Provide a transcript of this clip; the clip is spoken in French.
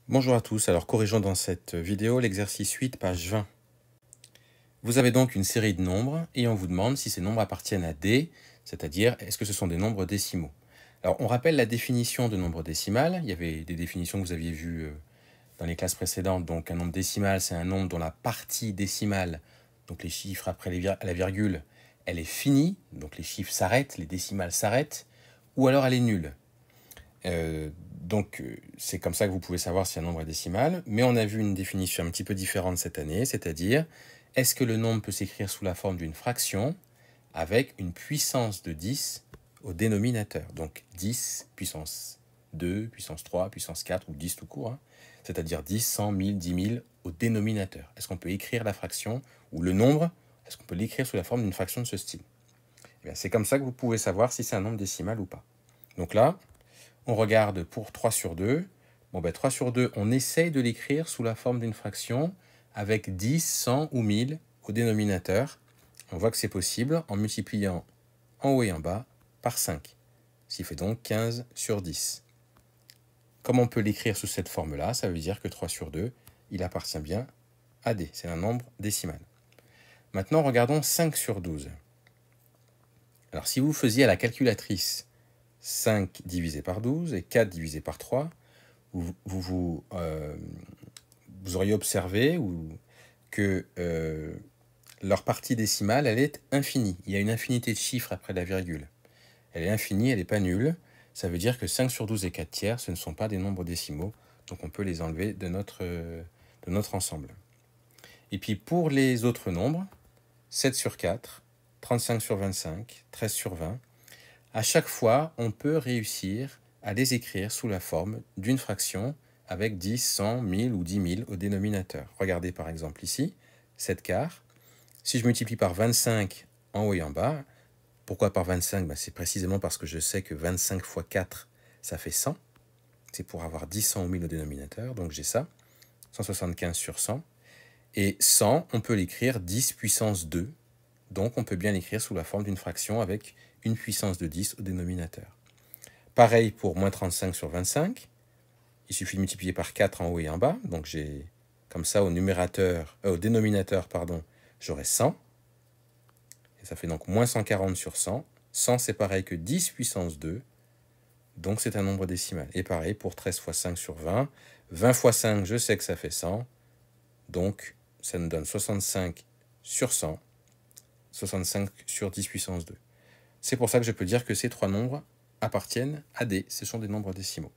Bonjour à tous, alors corrigeons dans cette vidéo l'exercice 8, page 20. Vous avez donc une série de nombres et on vous demande si ces nombres appartiennent à D, c'est-à-dire est-ce que ce sont des nombres décimaux. Alors on rappelle la définition de nombre décimal, il y avait des définitions que vous aviez vues dans les classes précédentes. Donc un nombre décimal, c'est un nombre dont la partie décimale, donc les chiffres après la virgule, elle est finie, donc les chiffres s'arrêtent, les décimales s'arrêtent, ou alors elle est nulle. Donc c'est comme ça que vous pouvez savoir si un nombre est décimal, mais on a vu une définition un petit peu différente cette année, c'est-à-dire est-ce que le nombre peut s'écrire sous la forme d'une fraction avec une puissance de 10 au dénominateur, donc 10 puissance 2, puissance 3, puissance 4 ou 10 tout court, hein, c'est-à-dire 10, 100, 1000, 10 000 au dénominateur. Est-ce qu'on peut écrire la fraction ou le nombre, est-ce qu'on peut l'écrire sous la forme d'une fraction de ce style? C'est comme ça que vous pouvez savoir si c'est un nombre décimal ou pas. Donc là, on regarde pour 3 sur 2. Bon, 3 sur 2, on essaye de l'écrire sous la forme d'une fraction avec 10, 100 ou 1000 au dénominateur. On voit que c'est possible en multipliant en haut et en bas par 5, ce qui fait donc 15 sur 10. Comme on peut l'écrire sous cette forme-là, ça veut dire que 3 sur 2, il appartient bien à D. C'est un nombre décimal. Maintenant, regardons 5 sur 12. Alors, si vous faisiez à la calculatrice 5 divisé par 12 et 4 divisé par 3, vous auriez observé que leur partie décimale, elle est infinie. Il y a une infinité de chiffres après la virgule. Elle est infinie, elle n'est pas nulle. Ça veut dire que 5 sur 12 et 4 tiers, ce ne sont pas des nombres décimaux, donc on peut les enlever de notre ensemble. Et puis pour les autres nombres, 7 sur 4, 35 sur 25, 13 sur 20, à chaque fois, on peut réussir à les écrire sous la forme d'une fraction avec 10, 100, 1000 ou 10 000 au dénominateur. Regardez par exemple ici, 7 quarts. Si je multiplie par 25 en haut et en bas, pourquoi par 25 ? C'est précisément parce que je sais que 25 fois 4, ça fait 100. C'est pour avoir 10, 100 ou 1000 au dénominateur, donc j'ai ça. 175 sur 100. Et 100, on peut l'écrire 10 puissance 2. Donc on peut bien l'écrire sous la forme d'une fraction avec une puissance de 10 au dénominateur. Pareil pour moins 35 sur 25. Il suffit de multiplier par 4 en haut et en bas. Donc j'ai comme ça au dénominateur, j'aurai 100. Et ça fait donc moins 140 sur 100. 100, c'est pareil que 10 puissance 2. Donc c'est un nombre décimal. Et pareil pour 13 fois 5 sur 20. 20 fois 5, je sais que ça fait 100. Donc ça nous donne 65 sur 100. 65 sur 10 puissance 2. C'est pour ça que je peux dire que ces trois nombres appartiennent à D. Ce sont des nombres décimaux.